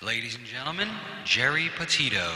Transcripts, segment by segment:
Ladies and gentlemen, Geri Petito.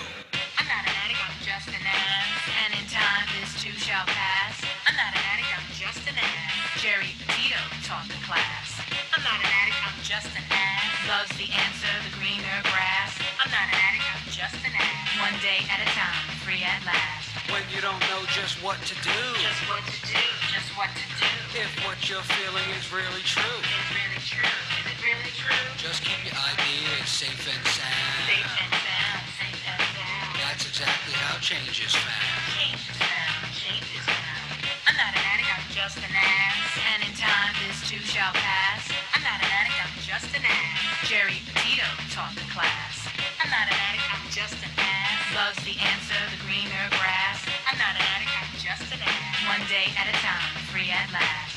I'm not an addict, I'm just an ass. And in time, this too shall pass. I'm not an addict, I'm just an ass. Geri Petito taught the class. I'm not an addict, I'm just an ass. Loves the answer, the greener grass. I'm not an addict, I'm just an ass. One day at a time, free at last. When you don't know just what to do, Just what to do, just what to do. if what you're feeling is really true, It's really true, is it really true? just keep your ideas safe and sound. Safe and sound, safe and sound. That's exactly how change is found. Change is found, change is found. I'm not an addict, I'm just an ass. And in time, this too shall pass. I'm not an addict, I'm just an ass. Geri Petito taught the class. I'm not an addict, I'm just an ass. Loves the answer, the greener grass. I'm not an addict, I'm just an ass. One day at a time, free at last.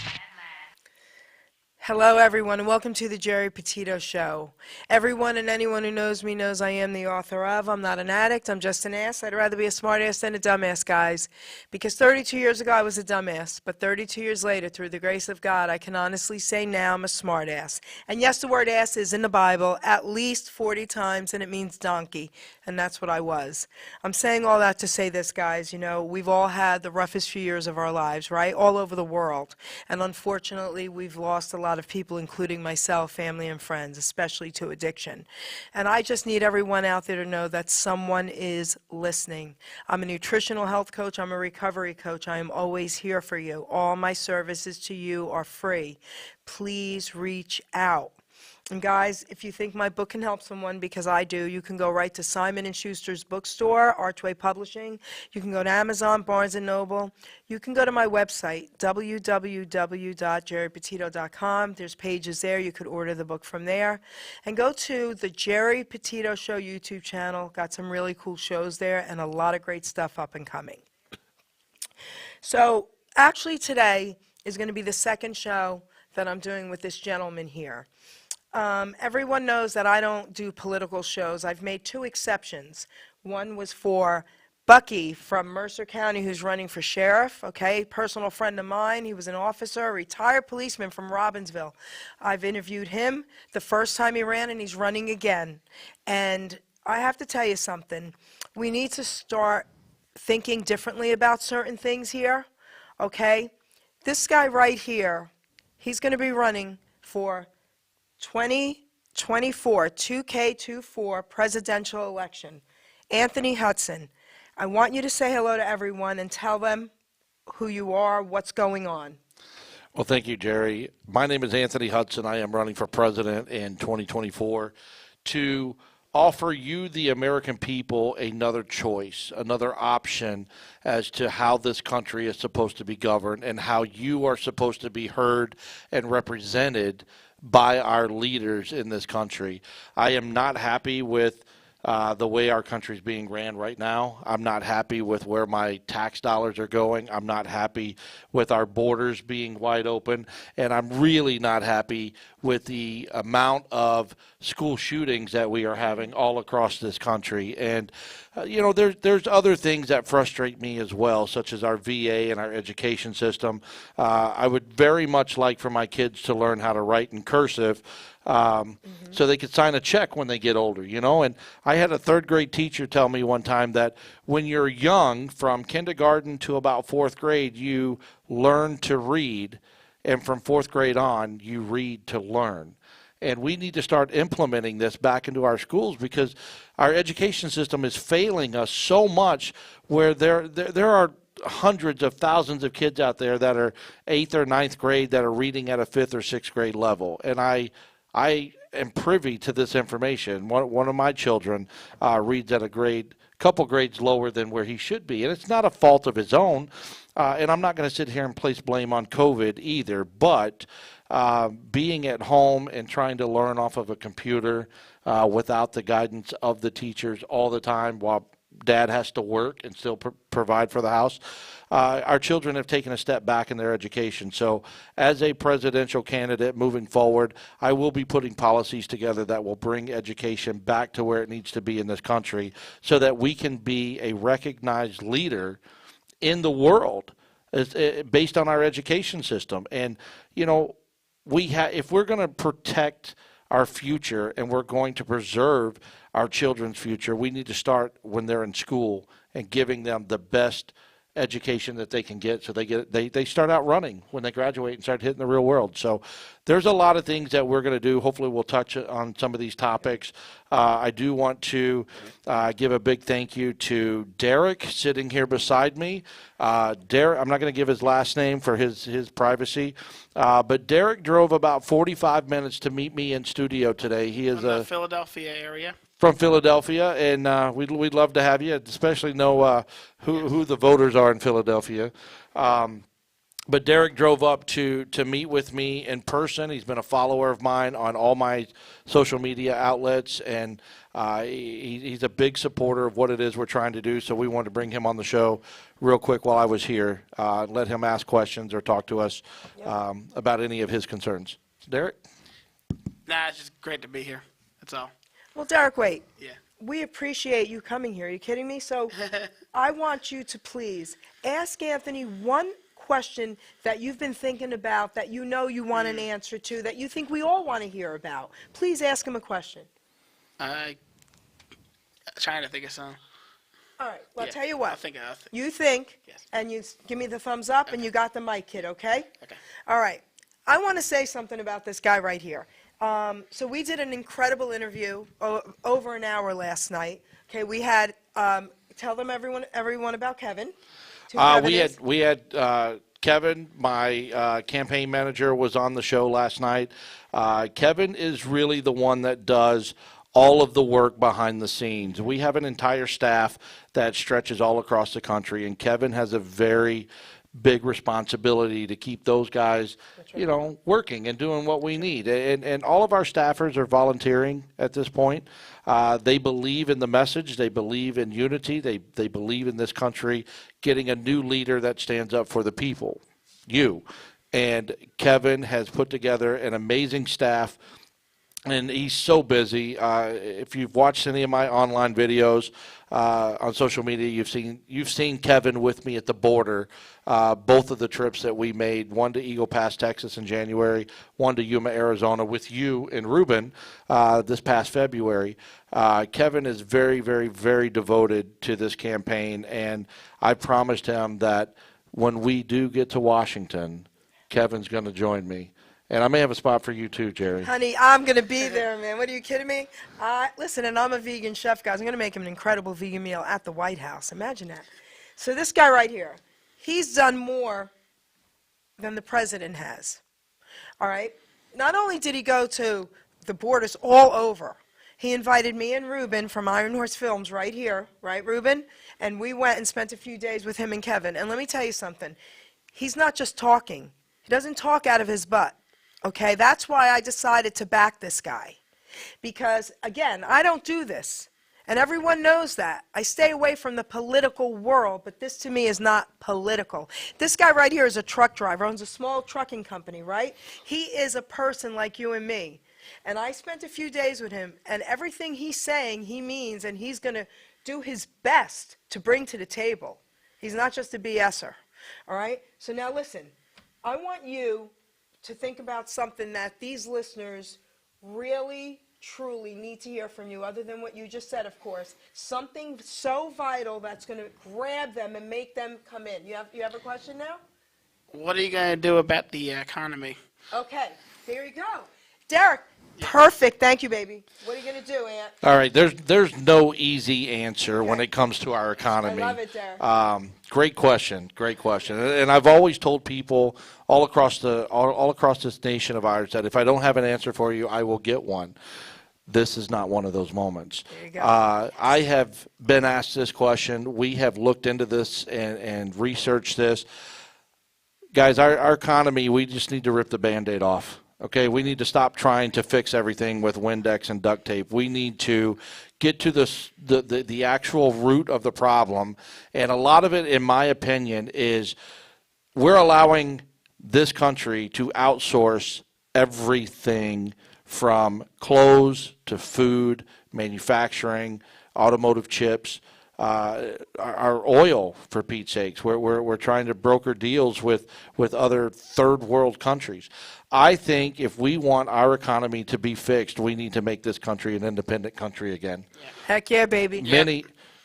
Hello, everyone, and welcome to the Geri Petito Show. Everyone and anyone who knows me knows I am the author of I'm Not an Addict, I'm Just an Ass. I'd rather be a smart ass than a dumbass, guys. Because 32 years ago I was a dumbass, but 32 years later, through the grace of God, I can honestly say now I'm a smart ass. And yes, the word ass is in the Bible at least 40 times, and it means donkey. And that's what I was. I'm saying all that to say this, guys. You know, we've all had the roughest few years of our lives, right? All over the world. And unfortunately, we've lost a lot of people, including myself, family, and friends, especially to addiction. And I just need everyone out there to know that someone is listening. I'm a nutritional health coach. I'm a recovery coach. I am always here for you. All my services to you are free. Please reach out. And guys, if you think my book can help someone, because I do, you can go right to Simon & Schuster's bookstore, Archway Publishing. You can go to Amazon, Barnes & Noble. You can go to my website, www.geripetito.com. There's pages there. You could order the book from there. And go to the Geri Petito Show YouTube channel. Got some really cool shows there and a lot of great stuff up and coming. So actually today is going to be the second show that I'm doing with this gentleman here. Everyone knows that I don't do political shows. I've made two exceptions. One was for Bucky from Mercer County, who's running for sheriff, okay, personal friend of mine. He was an officer, a retired policeman from Robbinsville. I've interviewed him the first time he ran, and he's running again. And I have to tell you something. We need to start thinking differently about certain things here, okay? This guy right here, he's going to be running for 2024 2K24 presidential election. Anthony Hudson. I want you to say hello to everyone and tell them who you are, what's going on. Well, thank you, Geri. My name is Anthony Hudson. I am running for president in 2024 to offer you, the American people, another choice, another option as to how this country is supposed to be governed and how you are supposed to be heard and represented by our leaders in this country. I am not happy with the way our country is being ran right now. I'm not happy with where my tax dollars are going. I'm not happy with our borders being wide open. And I'm really not happy with the amount of school shootings that we are having all across this country. And, you know, there's other things that frustrate me as well, such as our VA and our education system. I would very much like for my kids to learn how to write in cursive, so they could sign a check when they get older, you know. And I had a third grade teacher tell me one time that when you're young, from kindergarten to about fourth grade, you learn to read, and from fourth grade on, you read to learn. And we need to start implementing this back into our schools because our education system is failing us so much, where there are hundreds of thousands of kids out there that are 8th or 9th grade that are reading at a 5th or 6th grade level. And I am privy to this information. One of my children reads at a couple grades lower than where he should be. And it's not a fault of his own. And I'm not going to sit here and place blame on COVID either. But being at home and trying to learn off of a computer without the guidance of the teachers all the time while Dad has to work and still provide for the house, our children have taken a step back in their education. So as a presidential candidate moving forward, I will be putting policies together that will bring education back to where it needs to be in this country so that we can be a recognized leader in the world based on our education system. And, you know, if we're going to protect our future and we're going to preserve our children's future, we need to start when they're in school and giving them the best education that they can get, so they start out running when they graduate and start hitting the real world. So there's a lot of things that we're going to do. Hopefully we'll touch on some of these topics. I do want to give a big thank you to Derek sitting here beside me. Derek, I'm not going to give his last name for his privacy, but Derek drove about 45 minutes to meet me in studio today. He is From the Philadelphia area. From Philadelphia, and we'd love to have you, especially know who the voters are in Philadelphia. But Derek drove up to meet with me in person. He's been a follower of mine on all my social media outlets, and he's a big supporter of what it is we're trying to do. So we wanted to bring him on the show real quick while I was here, let him ask questions or talk to us about any of his concerns. Derek? Nah, it's just great to be here. That's all. Well, Derek, wait. Yeah. We appreciate you coming here. Are you kidding me? So I want you to please ask Anthony one question that you've been thinking about, that you know you want an answer to, that you think we all want to hear about. Please ask him a question. I'm trying to think of some. All right. Well, Yeah, I'll tell you what. I'll think. You think, Yes. and you give me the thumbs up, and you got the mic, kid, okay? Okay. All right. I want to say something about this guy right here. So we did an incredible interview over an hour last night. Okay, we had tell them everyone about Kevin. We had Kevin, my campaign manager, was on the show last night. Kevin is really the one that does all of the work behind the scenes. We have an entire staff that stretches all across the country, and Kevin has a very big responsibility to keep those guys, working and doing what we need. And all of our staffers are volunteering at this point. They believe in the message. They believe in unity. They believe in this country getting a new leader that stands up for the people, you. And Kevin has put together an amazing staff, and he's so busy. If you've watched any of my online videos on social media, you've seen Kevin with me at the border. Both of the trips that we made, one to Eagle Pass, Texas in January, one to Yuma, Arizona with you and Ruben this past February. Kevin is very, very, very devoted to this campaign, and I promised him that when we do get to Washington, Kevin's going to join me. And I may have a spot for you too, Jerry. Honey, I'm going to be there, man. What, are you kidding me? Listen, and I'm a vegan chef, guys. I'm going to make him an incredible vegan meal at the White House. Imagine that. So this guy right here, he's done more than the president has. All right? Not only did he go to the borders all over, he invited me and Ruben from Iron Horse Films right here, right, Ruben? And we went and spent a few days with him and Kevin. And let me tell you something. He's not just talking. He doesn't talk out of his butt. Okay, that's why I decided to back this guy. Because, again, I don't do this. And everyone knows that. I stay away from the political world, but this to me is not political. This guy right here is a truck driver, owns a small trucking company, right? He is a person like you and me. And I spent a few days with him, and everything he's saying, he means, and he's going to do his best to bring to the table. He's not just a BSer, all right? So now listen, I want you to think about something that these listeners really, truly need to hear from you, other than what you just said, of course. Something so vital that's going to grab them and make them come in. You have a question now? What are you going to do about the economy? Okay, here you go. Derek, perfect. Thank you, baby. What are you going to do, Aunt? All right, there's no easy answer when it comes to our economy. I love it, Derek. Great question. And I've always told people all across this nation of ours that if I don't have an answer for you, I will get one. This is not one of those moments. There you go. I have been asked this question. We have looked into this and researched this. Guys, our economy, we just need to rip the Band-Aid off. Okay, we need to stop trying to fix everything with Windex and duct tape. We need to get to the actual root of the problem. And a lot of it, in my opinion, is we're allowing this country to outsource everything from clothes to food, manufacturing, automotive chips. our oil, for Pete's sakes. We're trying to broker deals with other third world countries. I think if we want our economy to be fixed, we need to make this country an independent country again. Heck yeah, baby.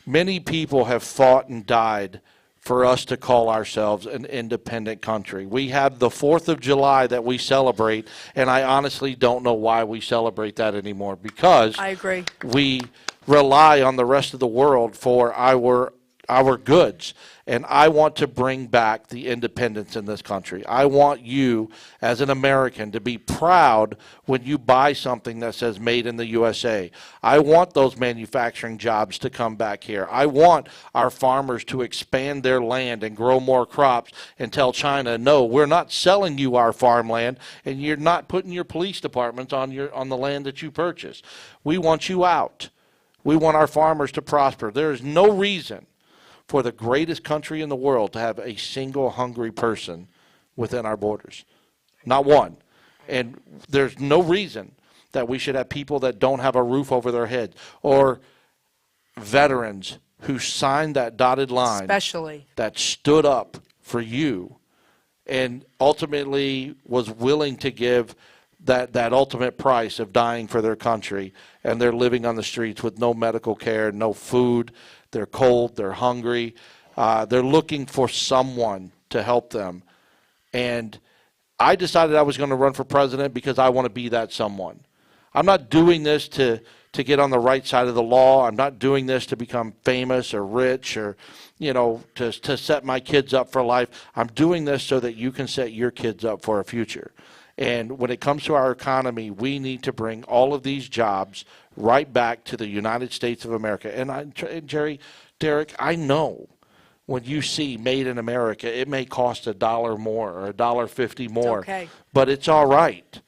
Many people have fought and died for us to call ourselves an independent country. We have the 4th of July that we celebrate, and I honestly don't know why we celebrate that anymore, because I agree. we rely on the rest of the world for our goods. And I want to bring back the independence in this country. I want you, as an American, to be proud when you buy something that says made in the USA. I want those manufacturing jobs to come back here. I want our farmers to expand their land and grow more crops and tell China, no, we're not selling you our farmland, and you're not putting your police departments on the land that you purchase. We want you out. We want our farmers to prosper. There is no reason for the greatest country in the world to have a single hungry person within our borders. Not one. And there's no reason that we should have people that don't have a roof over their head, or veterans who signed that dotted line, Especially. that stood up for you and ultimately was willing to give that ultimate price of dying for their country, and they're living on the streets with no medical care, no food. They're cold, they're hungry, they're looking for someone to help them. And I decided I was going to run for president because I want to be that someone. I'm not doing this to get on the right side of the law. I'm not doing this to become famous or rich or, to set my kids up for life. I'm doing this so that you can set your kids up for a future. And when it comes to our economy, we need to bring all of these jobs right back to the United States of America. And Jerry, Derek, I know when you see Made in America, it may cost $1 more or $1.50 more. It's okay. But it's all right.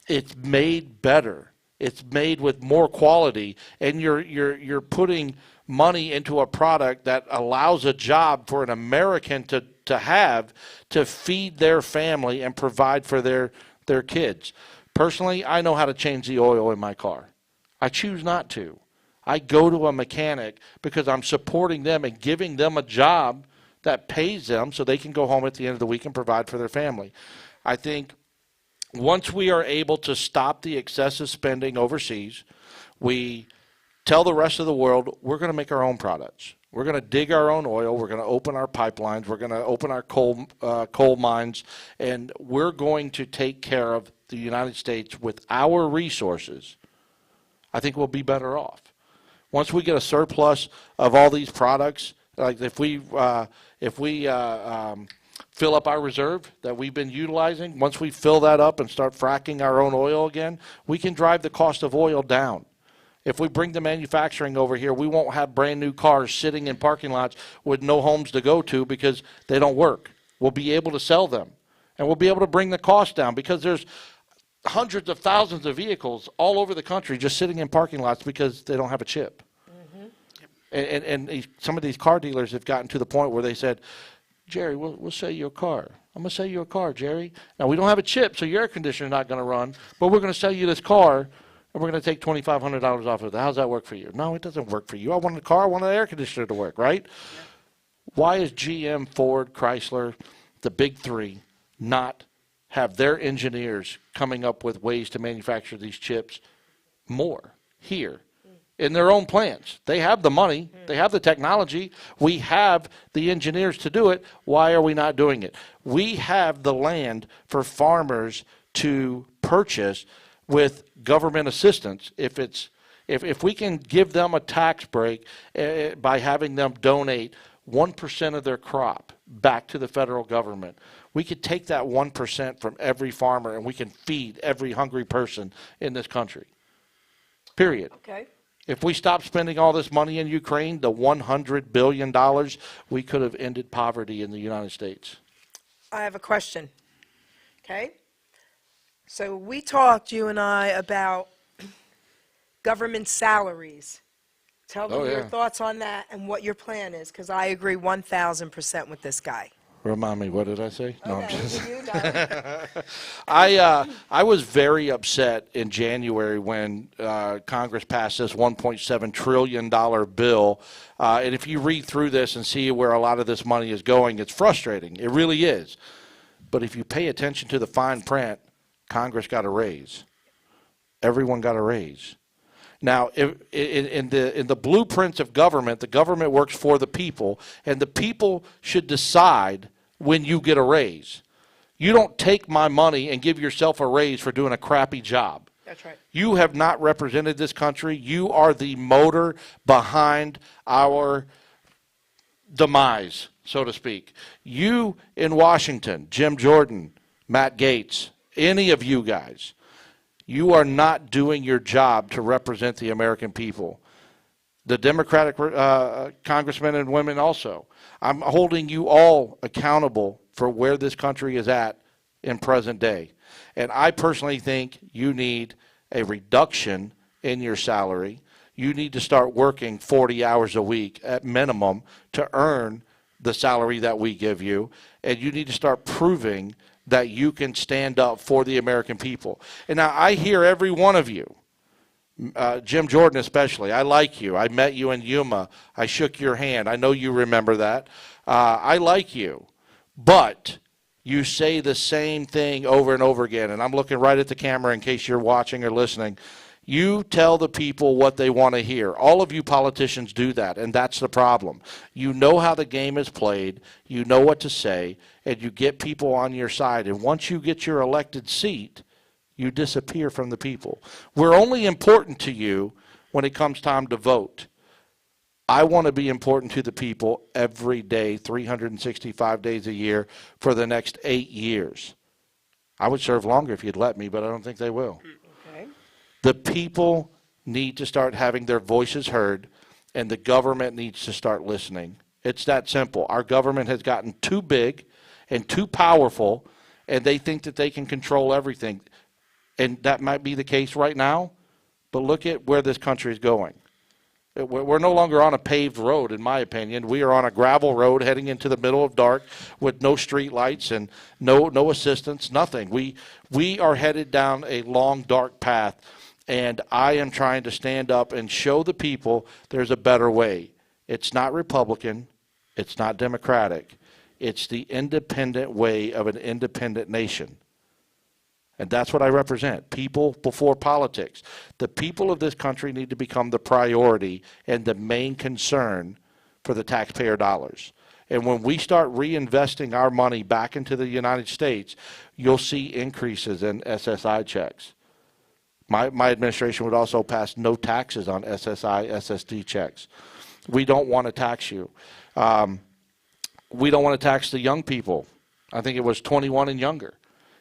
It's made better. It's made with more quality, and you're putting money into a product that allows a job for an American to have to feed their family and provide for their kids. Personally, I know how to change the oil in my car. I choose not to. I go to a mechanic because I'm supporting them and giving them a job that pays them so they can go home at the end of the week and provide for their family. I think once we are able to stop the excessive spending overseas, we tell the rest of the world we're going to make our own products. We're going to dig our own oil. We're going to open our pipelines. We're going to open our coal mines, and we're going to take care of the United States with our resources. I think we'll be better off. Once we get a surplus of all these products, like if we fill up our reserve that we've been utilizing, once we fill that up and start fracking our own oil again, we can drive the cost of oil down. If we bring the manufacturing over here, we won't have brand new cars sitting in parking lots with no homes to go to because they don't work. We'll be able to sell them, and we'll be able to bring the cost down because there's hundreds of thousands of vehicles all over the country just sitting in parking lots because they don't have a chip. Mm-hmm. And some of these car dealers have gotten to the point where they said, Jerry, we'll sell you a car. I'm going to sell you a car, Jerry. Now, we don't have a chip, so your air conditioner's not going to run, but we're going to sell you this car, and we're going to take $2,500 off of it. How's that work for you? No, it doesn't work for you. I want a car. I want an air conditioner to work, right? Yeah. Why is GM, Ford, Chrysler, the big three, not have their engineers coming up with ways to manufacture these chips more here in their own plants? They have the money. They have the technology. We have the engineers to do it. Why are we not doing it? We have the land for farmers to purchase with government assistance. If we can give them a tax break by having them donate 1% of their crop back to the federal government, we could take that 1% from every farmer and we can feed every hungry person in this country. Period. Okay. If we stop spending all this money in Ukraine, the $100 billion, we could have ended poverty in the United States. I have a question. Okay? So we talked, you and I, about government salaries. Tell them your thoughts on that and what your plan is, because I agree 1,000% with this guy. Remind me, what did I say? No, I'm Okay, just. you got it. I was very upset in January when Congress passed this $1.7 trillion bill. And if you read through this and see where a lot of this money is going, it's frustrating. It really is. But if you pay attention to the fine print, Congress got a raise. Everyone got a raise. Now, in the blueprints of government, the government works for the people, and the people should decide when you get a raise. You don't take my money and give yourself a raise for doing a crappy job. That's right. You have not represented this country. You are the motor behind our demise, so to speak. You in Washington, Jim Jordan, Matt Gaetz, any of you guys, you are not doing your job to represent the American people. The Democratic congressmen and women also. I'm holding you all accountable for where this country is at in present day. And I personally think you need a reduction in your salary. You need to start working 40 hours a week at minimum to earn the salary that we give you. And you need to start proving that you can stand up for the American people. And now I hear every one of you, Jim Jordan especially. I like you. I met you in Yuma. I shook your hand. I know you remember that. I like you. But you say the same thing over and over again. And I'm looking right at the camera in case you're watching or listening. You tell the people what they want to hear. All of you politicians do that, and that's the problem. You know how the game is played, you know what to say, and you get people on your side. And once you get your elected seat, you disappear from the people. We're only important to you when it comes time to vote. I want to be important to the people every day, 365 days a year for the next 8 years. I would serve longer if you'd let me, but I don't think they will. Okay. The people need to start having their voices heard, and the government needs to start listening. It's that simple. Our government has gotten too big and too powerful, and they think that they can control everything. And that might be the case right now, but look at where this country is going. We're no longer on a paved road, in my opinion. We are on a gravel road heading into the middle of dark with no street lights and no assistance, nothing. We are headed down a long, dark path, and I am trying to stand up and show the people there's a better way. It's not Republican. It's not Democratic. It's the independent way of an independent nation. And that's what I represent, people before politics. The people of this country need to become the priority and the main concern for the taxpayer dollars. And when we start reinvesting our money back into the United States, you'll see increases in SSI checks. My administration would also pass no taxes on SSI, SSD checks. We don't want to tax you. We don't want to tax the young people. I think it was 21 and younger.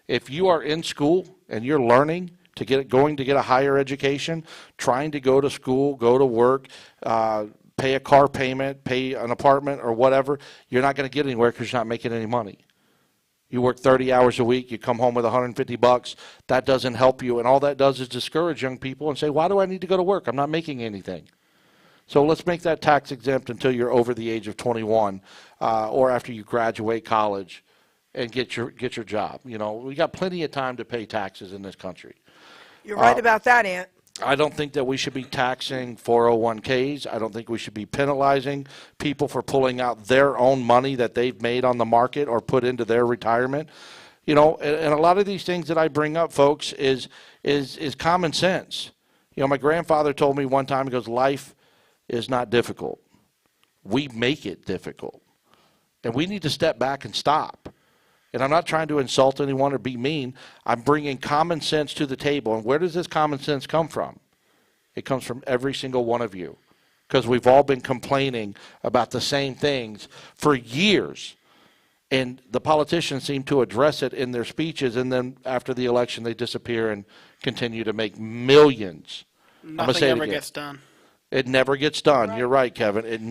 If you are in school and you're learning to get a higher education, trying to go to school, go to work, pay a car payment, pay an apartment or whatever, you're not going to get anywhere because you're not making any money. You work 30 hours a week, you come home with $150, that doesn't help you, and all that does is discourage young people and say, why do I need to go to work? I'm not making anything. So let's make that tax exempt until you're over the age of 21 or after you graduate college and get your job. You know, we got plenty of time to pay taxes in this country. You're right about that, Ant. I don't think that we should be taxing 401ks. I don't think we should be penalizing people for pulling out their own money that they've made on the market or put into their retirement. You know, and a lot of these things that I bring up, folks, is common sense. You know, my grandfather told me one time, he goes, life is not difficult. We make it difficult. And we need to step back and stop. And I'm not trying to insult anyone or be mean. I'm bringing common sense to the table. And where does this common sense come from? It comes from every single one of you. Because we've all been complaining about the same things for years. And the politicians seem to address it in their speeches. And then after the election, they disappear and continue to make millions. Nothing ever gets done. It never gets done. Right. You're right, Kevin.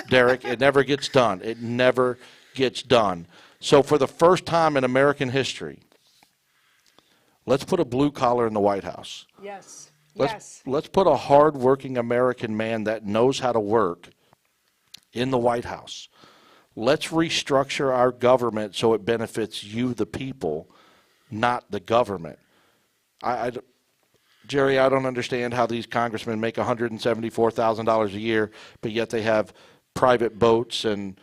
Derek, it never gets done. It never gets done. So for the first time in American history, let's put a blue collar in the White House. Yes. Let's put a hard-working American man that knows how to work in the White House. let's restructure our government so it benefits you, the people, not the government. Jerry, I don't understand how these congressmen make $174,000 a year, but yet they have private boats and,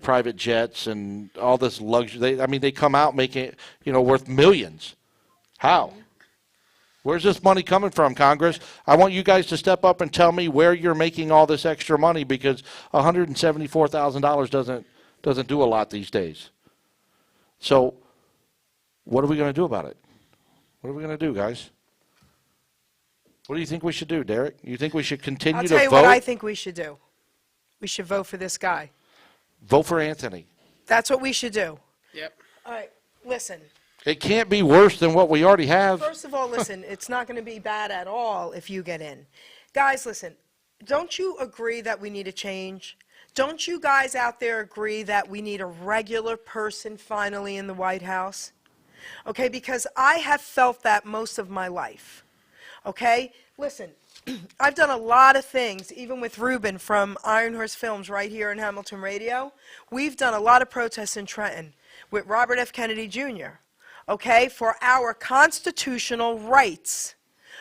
private jets and all this luxury. They come out making, worth millions. How? Where's this money coming from, Congress? I want you guys to step up and tell me where you're making all this extra money, because $174,000 doesn't do a lot these days. So what are we going to do about it? What are we going to do, guys? What do you think we should do, Derek? You think we should continue to vote? I'll tell you what I think we should do. We should vote for this guy. Vote for Anthony. That's what we should do. Yep. All right, listen. It can't be worse than what we already have. First of all, listen, it's not going to be bad at all if you get in. Guys, listen, don't you agree that we need a change? Don't you guys out there agree that we need a regular person finally in the White House? Okay, because I have felt that most of my life. Okay? Listen, I've done a lot of things, even with Ruben from Iron Horse Films right here in Hamilton Radio. We've done a lot of protests in Trenton with Robert F. Kennedy Jr., okay, for our constitutional rights,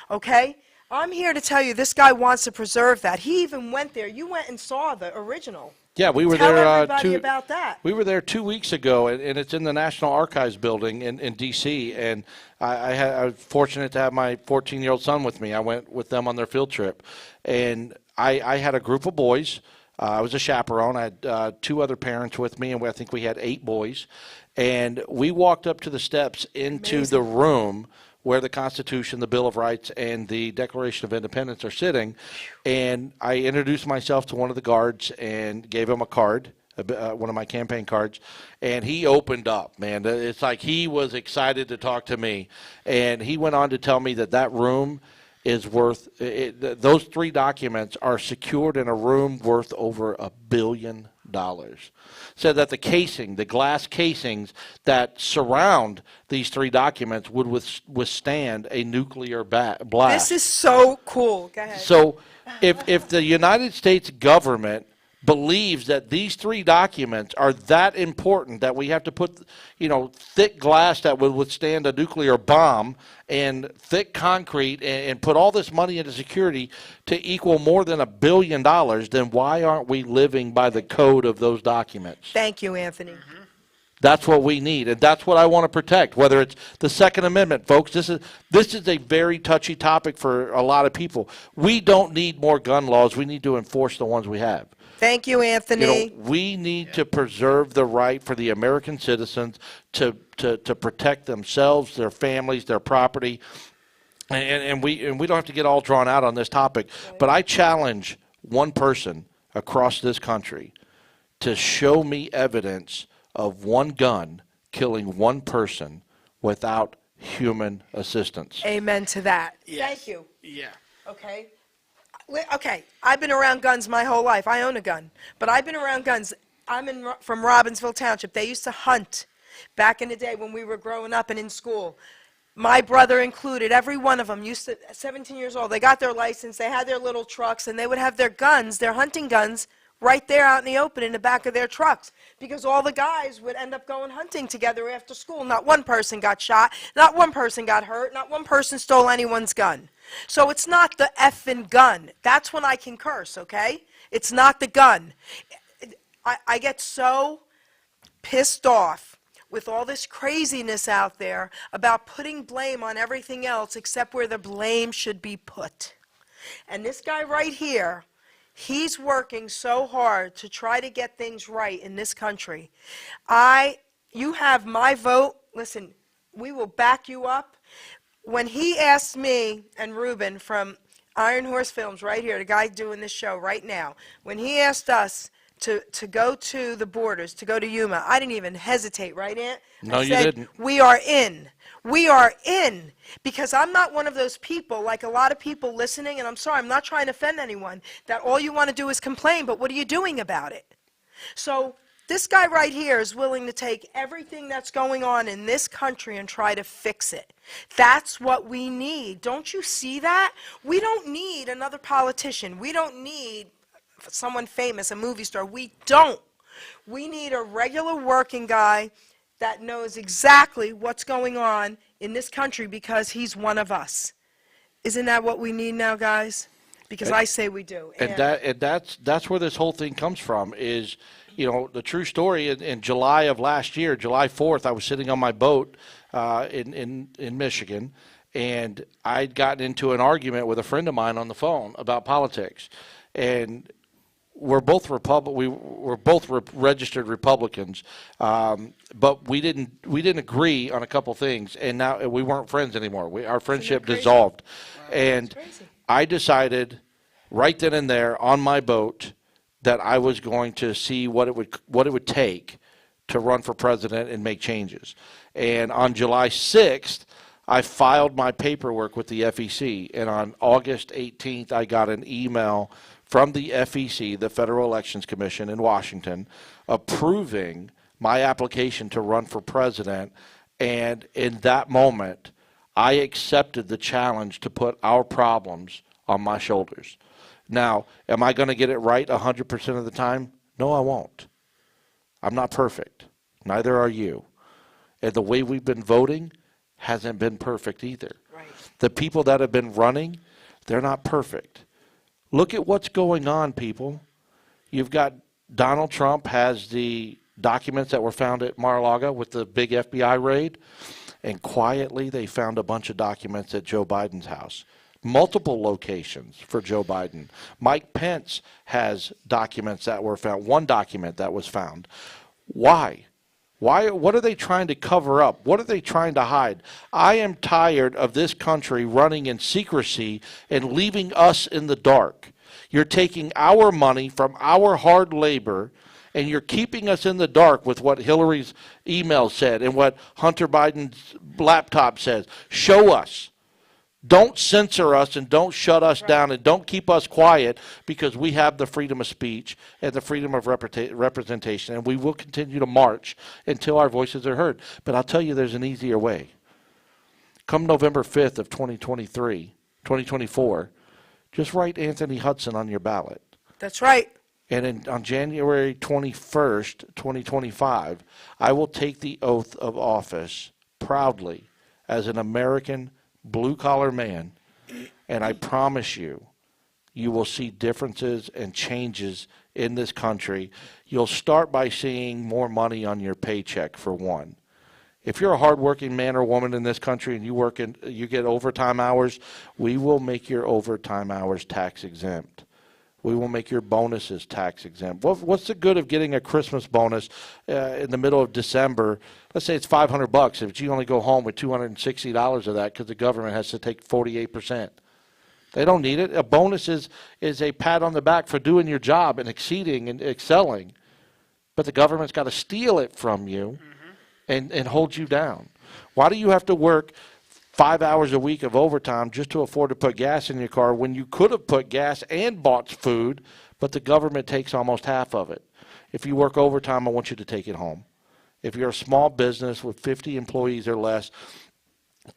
okay? I'm here to tell you this guy wants to preserve that. He even went there. You went and saw the original. Yeah, we were Tell there. everybody about that. We were there 2 weeks ago, and it's in the National Archives building in D.C. And I was fortunate to have my 14-year-old son with me. I went with them on their field trip, and I had a group of boys. I was a chaperone. I had 2 other parents with me, and I think we had 8 boys. And we walked up to the steps into the room where the Constitution, the Bill of Rights, and the Declaration of Independence are sitting. And I introduced myself to one of the guards and gave him a card, one of my campaign cards. And he opened up, man. It's like he was excited to talk to me. And he went on to tell me that room is worth, those 3 documents are secured in a room worth over $1 billion. Said that the casing, the glass casings that surround these 3 documents would withstand a nuclear blast. This is so cool. Go ahead. So if the United States government believes that these 3 documents are that important that we have to put, thick glass that would withstand a nuclear bomb and thick concrete and put all this money into security to equal more than $1 billion, then why aren't we living by the code of those documents? Thank you, Anthony. Mm-hmm. That's what we need, and that's what I want to protect, whether it's the Second Amendment, folks. This is a very touchy topic for a lot of people. We don't need more gun laws. We need to enforce the ones we have. Thank you, Anthony. We need to preserve the right for the American citizens to protect themselves, their families, their property, and we don't have to get all drawn out on this topic. But I challenge one person across this country to show me evidence of one gun killing one person without human assistance. Amen to that. Yes. Thank you. Yeah. Okay. Okay, I've been around guns my whole life. I own a gun, but I've been around guns. I'm from Robbinsville Township. They used to hunt back in the day when we were growing up and in school. My brother included, every one of them used to, 17 years old, they got their license, they had their little trucks, and they would have their guns, their hunting guns, right there out in the open in the back of their trucks, because all the guys would end up going hunting together after school. Not one person got shot, not one person got hurt, not one person stole anyone's gun. So it's not the effing gun. That's when I can curse, okay? It's not the gun. I get so pissed off with all this craziness out there about putting blame on everything else except where the blame should be put. And this guy right here, he's working so hard to try to get things right in this country. You have my vote. Listen, we will back you up. When he asked me and Ruben from Iron Horse Films right here, the guy doing this show right now, when he asked us to go to the borders, to go to Yuma, I didn't even hesitate, right, Aunt? No, I said, you didn't. We are in. We are in. Because I'm not one of those people, like a lot of people listening, and I'm sorry, I'm not trying to offend anyone, that all you want to do is complain, but what are you doing about it? So this guy right here is willing to take everything that's going on in this country and try to fix it. That's what we need. Don't you see that? We don't need another politician. We don't need someone famous, a movie star. We don't. We need a regular working guy that knows exactly what's going on in this country because he's one of us. Isn't that what we need now, guys? Because I say we do. That's where this whole thing comes from is, the true story in July of last year, July 4th, I was sitting on my boat in Michigan, and I'd gotten into an argument with a friend of mine on the phone about politics. And we're both registered Republicans, but we didn't agree on a couple things, and now we weren't friends anymore. Our friendship dissolved, and I decided right then and there on my boat that I was going to see what it would take to run for president and make changes. And on July 6th, I filed my paperwork with the FEC, and on August 18th, I got an email from the FEC, the Federal Elections Commission in Washington, approving my application to run for president. And in that moment, I accepted the challenge to put our problems on my shoulders. Now, am I going to get it right 100% of the time? No, I won't. I'm not perfect. Neither are you. And the way we've been voting hasn't been perfect either. Right. The people that have been running, they're not perfect. Look at what's going on, people. You've got Donald Trump has the documents that were found at Mar-a-Lago with the big FBI raid, and quietly they found a bunch of documents at Joe Biden's house. Multiple locations for Joe Biden. Mike Pence has documents that were found, one document that was found. Why? What are they trying to cover up? What are they trying to hide? I am tired of this country running in secrecy and leaving us in the dark. You're taking our money from our hard labor, and you're keeping us in the dark with what Hillary's email said and what Hunter Biden's laptop says. Show us. Don't censor us and don't shut us down and don't keep us quiet, because we have the freedom of speech and the freedom of representation, and we will continue to march until our voices are heard. But I'll tell you, there's an easier way. Come November 5th of 2024, just write Anthony Hudson on your ballot. That's right. And on January 21st, 2025, I will take the oath of office proudly as an American blue-collar man, and I promise you, you will see differences and changes in this country. You'll start by seeing more money on your paycheck, for one. If you're a hardworking man or woman in this country and you get overtime hours, we will make your overtime hours tax exempt. We will make your bonuses tax exempt. What's the good of getting a Christmas bonus in the middle of December? Let's say it's $500, if you only go home with $260 of that because the government has to take 48%. They don't need it. A bonus is a pat on the back for doing your job and exceeding and excelling. But the government's got to steal it from you and hold you down. Why do you have to work 5 hours a week of overtime just to afford to put gas in your car when you could have put gas and bought food, but the government takes almost half of it? If you work overtime, I want you to take it home. If you're a small business with 50 employees or less,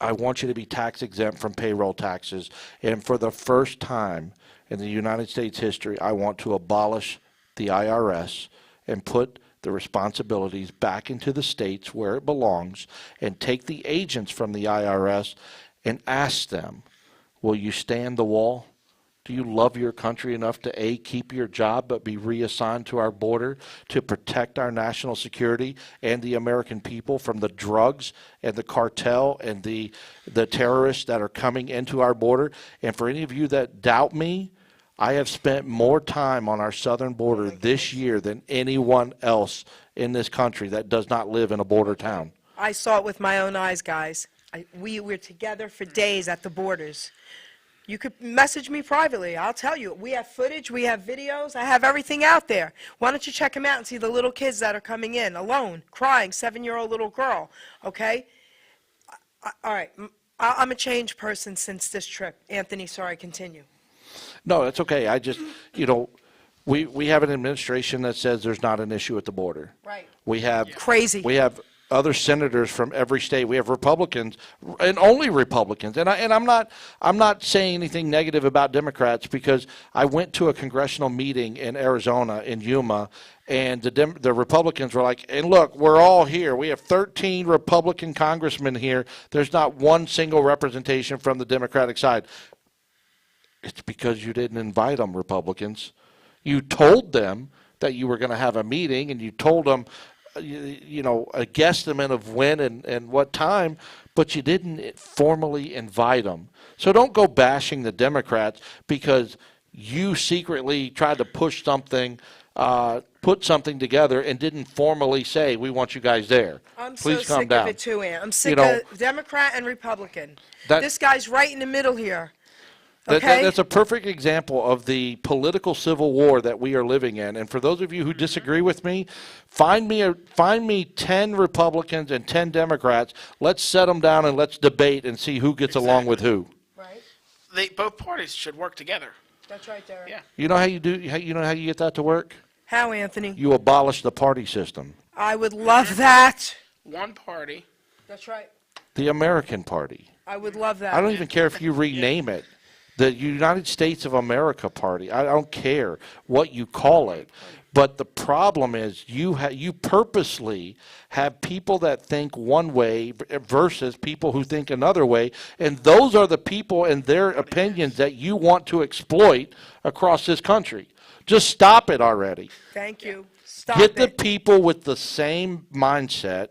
I want you to be tax exempt from payroll taxes. And for the first time in the United States history, I want to abolish the IRS and put the responsibilities back into the states where it belongs, and take the agents from the IRS and ask them, will you stand the wall? Do you love your country enough to, A, keep your job but be reassigned to our border to protect our national security and the American people from the drugs and the cartel and the terrorists that are coming into our border? And for any of you that doubt me, I have spent more time on our southern border this year than anyone else in this country that does not live in a border town. I saw it with my own eyes, guys. We were together for days at the borders. You could message me privately. I'll tell you. We have footage. We have videos. I have everything out there. Why don't you check them out and see the little kids that are coming in alone, crying, 7-year-old little girl, okay? All right. I'm a changed person since this trip. Anthony, sorry, continue. No, that's okay. I just, we have an administration that says there's not an issue at the border. Right. We have Crazy. We have other senators from every state. We have Republicans and only Republicans. And I'm not saying anything negative about Democrats, because I went to a congressional meeting in Arizona in Yuma, and the Republicans were like, and look, we're all here. We have 13 Republican congressmen here. There's not one single representation from the Democratic side. It's because you didn't invite them, Republicans. You told them that you were going to have a meeting, and you told them, you know, a guesstimate of when and what time, but you didn't formally invite them. So don't go bashing the Democrats because you secretly tried to push something, put something together, and didn't formally say, we want you guys there. I'm Please so calm sick down. of it too, Ann. I'm sick know, of Democrat and Republican. that- This guy's right in the middle here. That, Okay? that's a perfect example of the political civil war that we are living in. And for those of you who disagree with me, find me 10 Republicans and 10 Democrats. Let's set them down and let's debate and see who gets along with who. Right? Both parties should work together. That's right, Derek. Yeah. You know how you do? You know how you get that to work? How, Anthony? You abolish the party system, I would love that. One party. That's right. the American Party. I would love that. I don't even care if you rename it. The United States of America Party. I don't care what you call it. But the problem is you purposely have people that think one way versus people who think another way. And those are the people and their opinions that you want to exploit across this country. Just stop it already. Thank you. Stop Get the it. people with the same mindset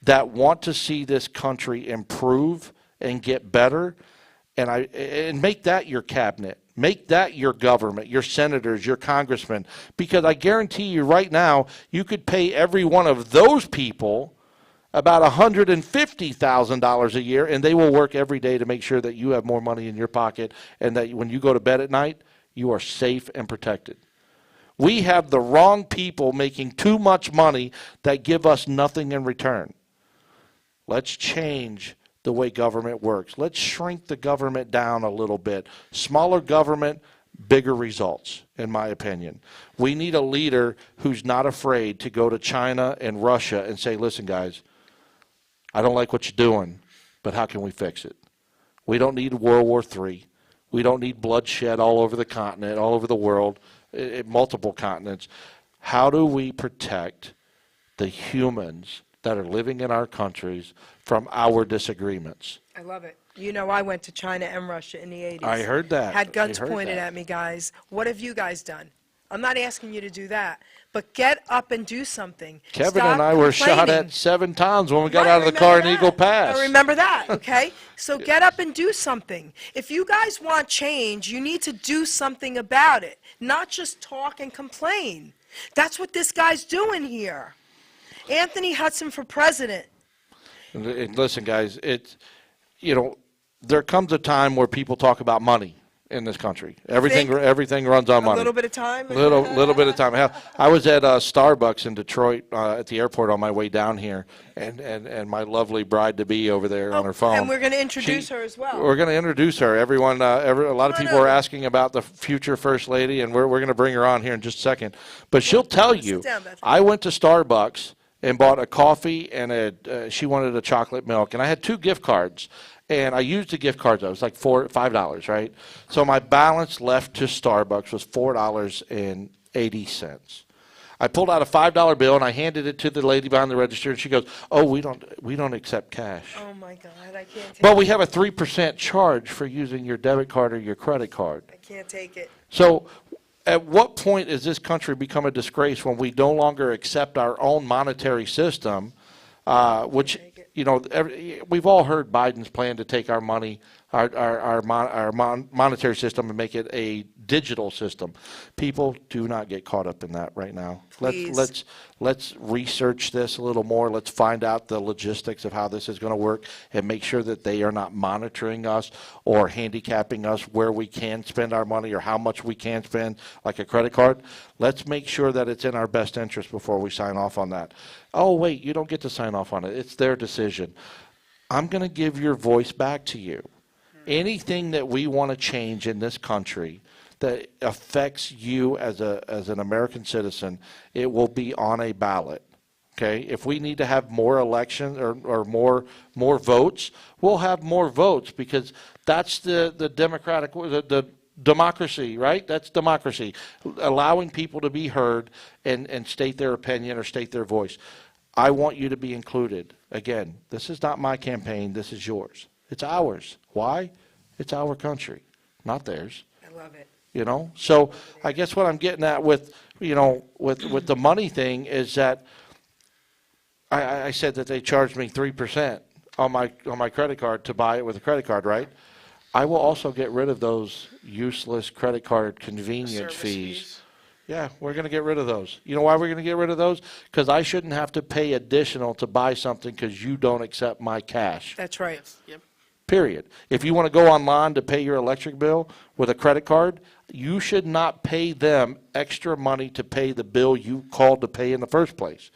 that want to see this country improve and get better, and make that your cabinet. Make that your government, your senators, your congressmen, because I guarantee you right now you could pay every one of those people about $150,000 a year, and they will work every day to make sure that you have more money in your pocket and that when you go to bed at night, you are safe and protected. We have the wrong people making too much money that give us nothing in return. Let's change the way government works. Let's shrink the government down a little bit. Smaller government, bigger results, in my opinion. We need a leader who's not afraid to go to China and Russia and say, listen, guys, I don't like what you're doing, but how can we fix it? We don't need World War III. We don't need bloodshed all over the continent, all over the world, multiple continents. How do we protect the humans that are living in our countries from our disagreements? I love it. You know, I went to China and Russia in the 80s. I heard that. Had guns I heard pointed that. at me, guys. What have you guys done? I'm not asking you to do that, but get up and do something. Kevin Stop and I were shot complaining. at 7 times when we got Right, out of the car in remember Eagle that. Pass. I remember that, okay? So get up and do something. If you guys want change, you need to do something about it, not just talk and complain. That's what this guy's doing here. Anthony Hudson for president. And listen, guys, there comes a time where people talk about money in this country. Everything runs on money. A little bit of time? Little bit of time. Hell, I was at Starbucks in Detroit at the airport on my way down here, and my lovely bride-to-be over there on her phone. And we're going to introduce her as well. We're going to introduce her. Everyone, a lot of Come on people are over. asking about the future First Lady, and we're going to bring her on here in just a second. But she'll tell you, down, Beth. I went to Starbucks and bought a coffee and she wanted a chocolate milk, and I had 2 gift cards. And I used the gift cards. It was like $5, right? So my balance left to Starbucks was $4.80. I pulled out a $5 bill and I handed it to the lady behind the register, and she goes, "Oh, we don't accept cash. Oh, my God, I can't take But it. we have a 3% charge for using your debit card or your credit card." I can't take it. So at what point does this country become a disgrace when we no longer accept our own monetary system, which, we've all heard Biden's plan to take our money, our monetary system, and make it a digital system. People, do not get caught up in that right now. Please. Let's research this a little more. Let's find out the logistics of how this is going to work and make sure that they are not monitoring us or handicapping us where we can spend our money or how much we can spend, like a credit card. Let's make sure that it's in our best interest before we sign off on that. Oh, wait, you don't get to sign off on it. It's their decision. I'm going to give your voice back to you. Anything that we want to change in this country that affects you as an American citizen, it will be on a ballot. Okay, if we need to have more elections or more votes, we'll have more votes because that's the democracy, right? That's democracy, allowing people to be heard and state their opinion or state their voice. I want you to be included. Again, this is not my campaign. This is yours. It's ours. Why? It's our country, not theirs. I love it. You know, so I guess what I'm getting at with the money thing is that I said that they charged me 3% on my credit card to buy it with a credit card, right? I will also get rid of those useless credit card convenience Service fees. Yeah, we're going to get rid of those. You know why we're going to get rid of those? Because I shouldn't have to pay additional to buy something because you don't accept my cash. That's right. Yep. Period. If you want to go online to pay your electric bill with a credit card, you should not pay them extra money to pay the bill you called to pay in the first place.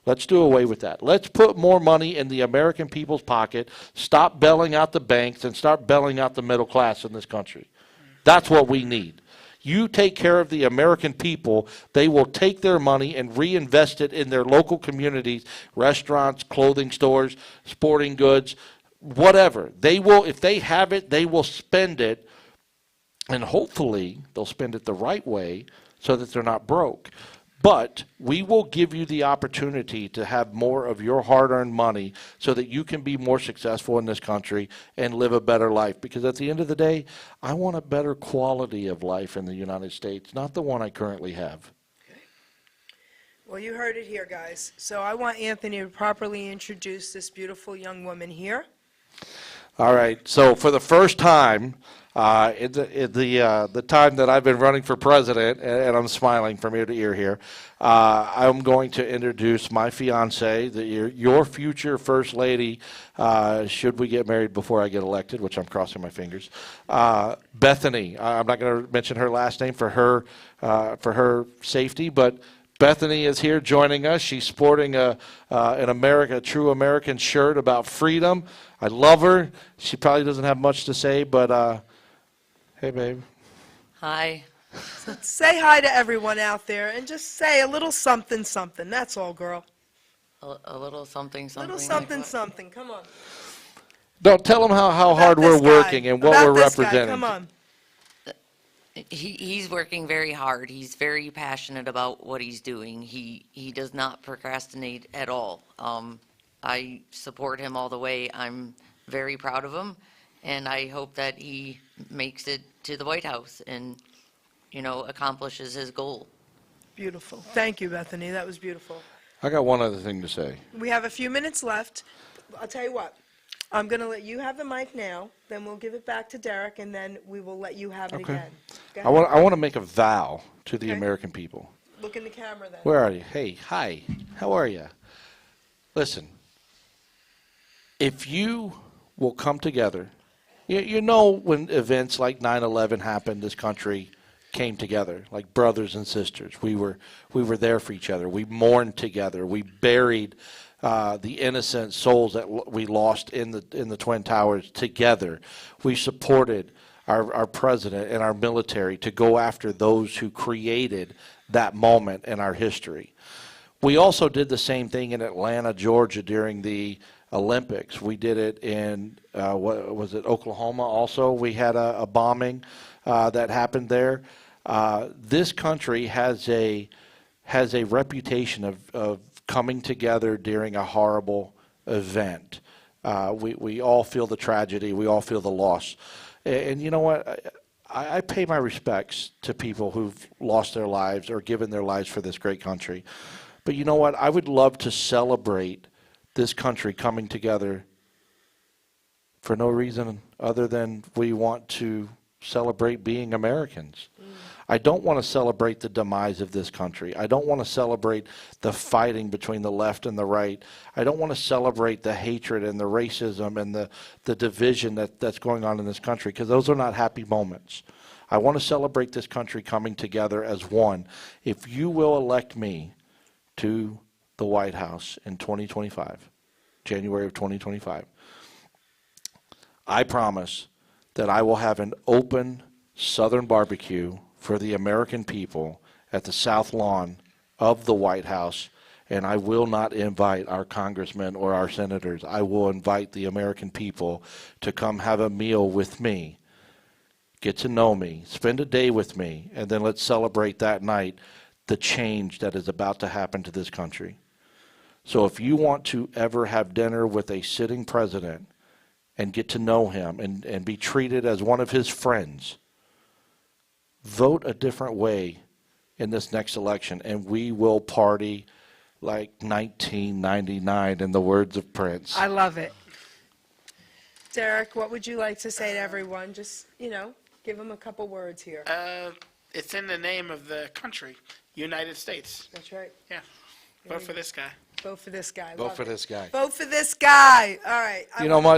Let's do away with that. Let's put more money in the American people's pocket, stop bailing out the banks, and start bailing out the middle class in this country. That's what we need. You take care of the American people, they will take their money and reinvest it in their local communities, restaurants, clothing stores, sporting goods, whatever. They will, if they have it, they will spend it, and hopefully they'll spend it the right way so that they're not broke. But we will give you the opportunity to have more of your hard-earned money so that you can be more successful in this country and live a better life. Because at the end of the day, I want a better quality of life in the United States, not the one I currently have. Well, you heard it here, guys. So I want Anthony to properly introduce this beautiful young woman here. All right. So for the first time, in the time that I've been running for president, and I'm smiling from ear to ear here, I'm going to introduce my fiance, your future first lady, should we get married before I get elected, which I'm crossing my fingers. Bethany. I'm not going to mention her last name for her safety, but Bethany is here joining us. She's sporting a true American shirt about freedom. I love her. She probably doesn't have much to say, but hey, babe. Hi. Say hi to everyone out there and just say a little something, something. That's all, girl. A little something, something. Little something, something. Come on. Don't tell them how hard we're working and what About we're this guy. representing. Come on. He's working very hard. He's very passionate about what he's doing. He does not procrastinate at all. I support him all the way. I'm very proud of him, and I hope that he makes it to the White House and, accomplishes his goal. Beautiful. Thank you, Bethany. That was beautiful. I got one other thing to say. We have a few minutes left. I'll tell you what. I'm going to let you have the mic now, then we'll give it back to Derek, and then we will let you have it Okay. again. Go I ahead. want to make a vow to the Okay. American people. Look in the camera then. Where are you? Hey, hi. How are you? Listen, if you will come together, you know when events like 9/11 happened, this country came together like brothers and sisters. We were there for each other. We mourned together. We buried the innocent souls that we lost in the Twin Towers together. We supported our president and our military to go after those who created that moment in our history. We also did the same thing in Atlanta, Georgia during the Olympics. We did it in, what was it, Oklahoma also. We had a bombing that happened there. This country has a reputation of coming together during a horrible event. We all feel the tragedy. We all feel the loss. And you know what? I pay my respects to people who've lost their lives or given their lives for this great country. But you know what? I would love to celebrate this country coming together for no reason other than we want to celebrate being Americans. I don't want to celebrate the demise of this country. I don't want to celebrate the fighting between the left and the right. I don't want to celebrate the hatred and the racism and the division that's going on in this country, because those are not happy moments. I want to celebrate this country coming together as one. If you will elect me to the White House in 2025, January of 2025, I promise that I will have an open Southern barbecue for the American people at the South Lawn of the White House, And I will not invite our congressmen or our senators. I will invite the American people to come have a meal with me, get to know me, spend a day with me, and then let's celebrate that night the change that is about to happen to this country. So if you want to ever have dinner with a sitting president and get to know him and be treated as one of his friends, vote a different way in this next election, and we will party like 1999, in the words of Prince. I love it. Derek, what would you like to say to everyone? Just, give them a couple words here. It's in the name of the country, United States. That's right. Yeah. Vote for this guy. Vote for this guy. Vote Love for it. this guy. Vote for this guy. All right.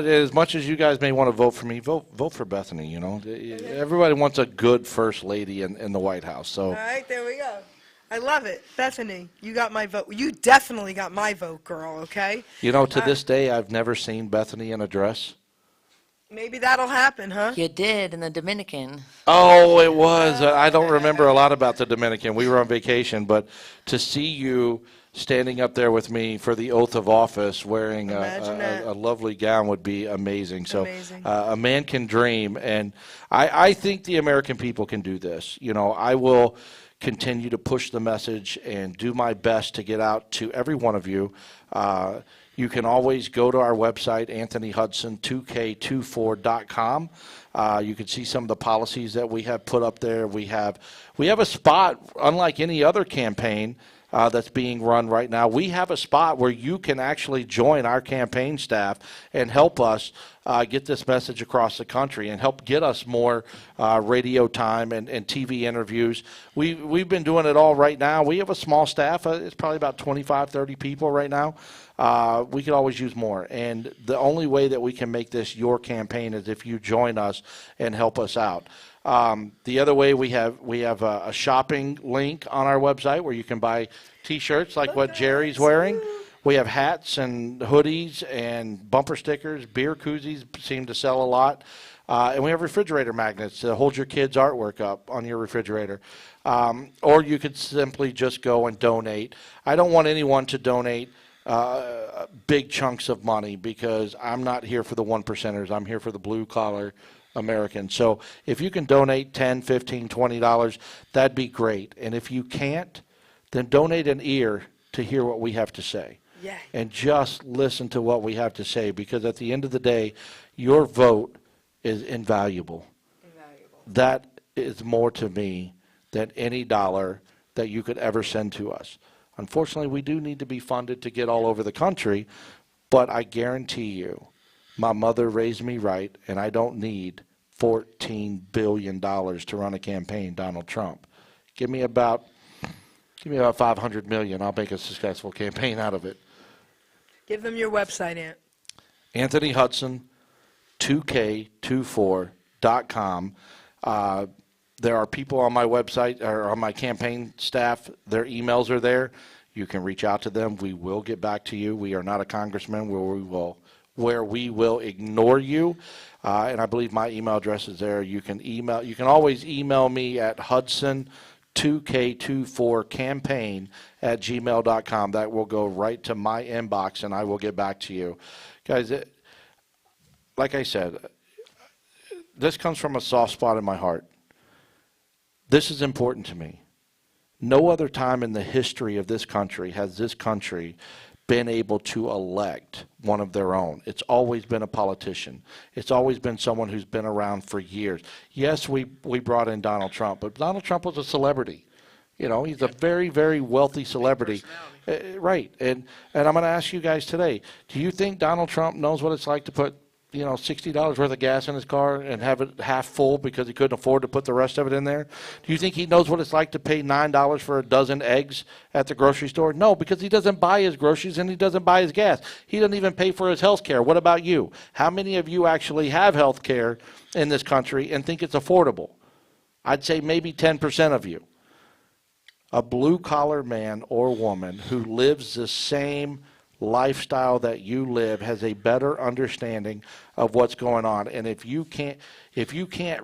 As much as you guys may want to vote for me, vote for Bethany. Everybody wants a good first lady in the White House. So All right, there we go. I love it. Bethany, you got my vote. You definitely got my vote, girl, okay? to this day, I've never seen Bethany in a dress. Maybe that'll happen, huh? You did in the Dominican. Oh, it was. I don't remember a lot about the Dominican. We were on vacation, but to see you standing up there with me for the oath of office wearing a lovely gown would be amazing. So Amazing. A man can dream, and I think the American people can do this. I will continue to push the message and do my best to get out to every one of you. You can always go to our website, AnthonyHudson2K24.com. You can see some of the policies that we have put up there. We have a spot, unlike any other campaign that's being run right now. We have a spot where you can actually join our campaign staff and help us get this message across the country and help get us more radio time and TV interviews. We've been doing it all right now. We have a small staff. It's probably about 25, 30 people right now. We could always use more. And the only way that we can make this your campaign is if you join us and help us out. The other way, we have a shopping link on our website where you can buy T-shirts like what Jerry's wearing. We have hats and hoodies and bumper stickers. Beer koozies seem to sell a lot. And we have refrigerator magnets to hold your kids' artwork up on your refrigerator. Or you could simply just go and donate. I don't want anyone to donate big chunks of money because I'm not here for the one percenters. I'm here for the blue-collar Americans. So if you can donate $10, $15, $20, that'd be great. And if you can't, then donate an ear to hear what we have to say. Yeah. And just listen to what we have to say, because at the end of the day, your vote is invaluable. That is more to me than any dollar that you could ever send to us. Unfortunately, we do need to be funded to get all over the country, but I guarantee you, my mother raised me right, and I don't need $14 billion to run a campaign, Donald Trump. Give me about $500 million. I'll make a successful campaign out of it. Give them your website, Ant. Anthony Hudson, 2K24.com. There are people on my website or on my campaign staff. Their emails are there. You can reach out to them. We will get back to you. We are not a congressman where we will ignore you. And I believe my email address is there. You can always email me at Hudson2K24campaign@gmail.com. That will go right to my inbox, and I will get back to you. Guys, like I said, this comes from a soft spot in my heart. This is important to me. No other time in the history of this country has this country been able to elect one of their own. It's always been a politician. It's always been someone who's been around for years. Yes, we brought in Donald Trump, but Donald Trump was a celebrity. He's a very, very wealthy celebrity. Right. And I'm going to ask you guys today, do you think Donald Trump knows what it's like to put $60 worth of gas in his car and have it half full because he couldn't afford to put the rest of it in there? Do you think he knows what it's like to pay $9 for a dozen eggs at the grocery store? No, because he doesn't buy his groceries and he doesn't buy his gas. He doesn't even pay for his health care. What about you? How many of you actually have health care in this country and think it's affordable? I'd say maybe 10% of you. A blue-collar man or woman who lives the same lifestyle that you live has a better understanding of what's going on. And if you can't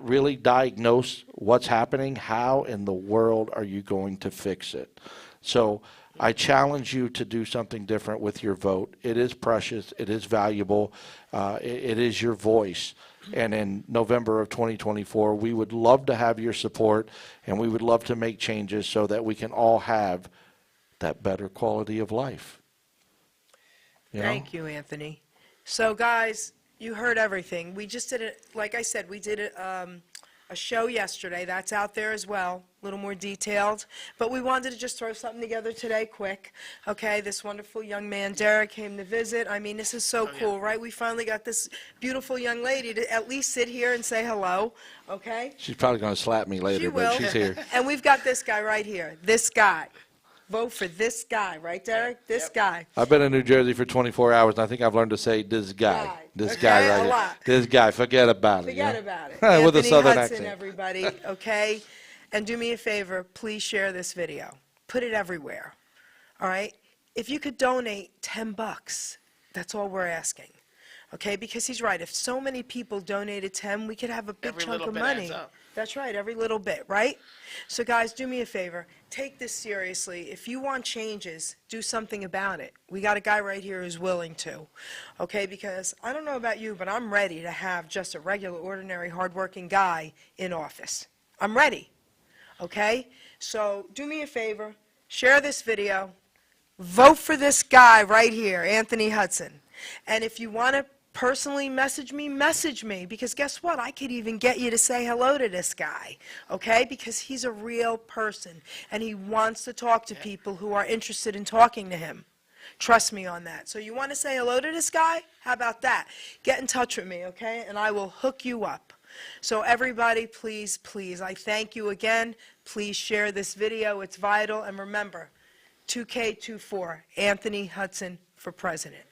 really diagnose what's happening, how in the world are you going to fix it? So I challenge you to do something different with your vote. It is precious. It is valuable. It is your voice. And in November of 2024, we would love to have your support, and we would love to make changes so that we can all have that better quality of life. You know? Thank you, Anthony. So, guys, you heard everything. We just did it, like I said, we did a show yesterday. That's out there as well, a little more detailed. But we wanted to just throw something together today quick. Okay, this wonderful young man, Derek, came to visit. I mean, this is so cool, right? We finally got this beautiful young lady to at least sit here and say hello, okay? She's probably going to slap me later, She but will. she's here. And we've got this guy right here, this guy. Vote for this guy, right, Derek? This guy. I've been in New Jersey for 24 hours, and I think I've learned to say this guy. Guy. This Okay, guy a right here. lot. This guy, forget about it. Forget yeah? about it. With a Anthony southern Hudson, accent. everybody, okay? And do me a favor, please share this video. Put it everywhere, all right? If you could donate $10, that's all we're asking, okay? Because he's right. If so many people donated 10, we could have a big Every chunk little of bit money. adds up. That's right, every little bit, right? So guys, do me a favor. Take this seriously. If you want changes, do something about it. We got a guy right here who's willing to, okay? Because I don't know about you, but I'm ready to have just a regular, ordinary, hardworking guy in office. I'm ready, okay? So do me a favor. Share this video. Vote for this guy right here, Anthony Hudson. And if you want to personally message me, because guess what? I could even get you to say hello to this guy, okay? Because he's a real person, and he wants to talk to people who are interested in talking to him. Trust me on that. So you want to say hello to this guy? How about that? Get in touch with me, okay? And I will hook you up. So everybody, please, please, I thank you again. Please share this video. It's vital. And remember, 2K24, Anthony Hudson for president.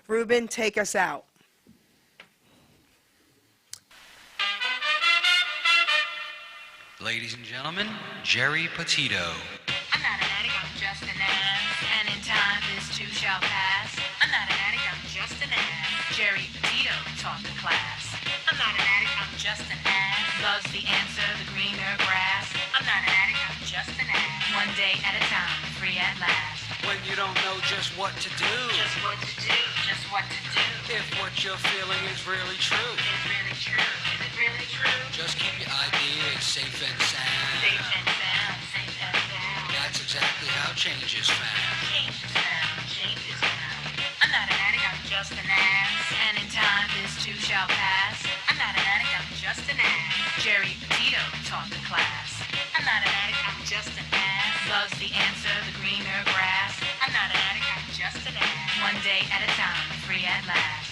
Ruben, take us out. Ladies and gentlemen, Geri Petito. I'm not an addict, I'm just an ass. And in time, this too shall pass. I'm not an addict, I'm just an ass. Geri Petito taught the class. I'm not an addict, I'm just an ass. Loves the answer, the greener grass. I'm not an addict, I'm just an ass. One day at a time, free at last. When you don't know just what to do. Just what to do, just what to do. If what you're feeling is really true. Is it really true? Is it really true? Just keep your ideas safe and sound. Safe and sound, safe and sound. That's exactly how change is found. Change is found, change is found. I'm not an addict, I'm just an ass. And in time, this too shall pass. I'm not an addict, I'm just an ass. Geri Petito taught the class. I'm not an addict, I'm just an ass. Loves the answer, the greener grass. I'm not an addict, I'm just an ass. One day at a time, free at last.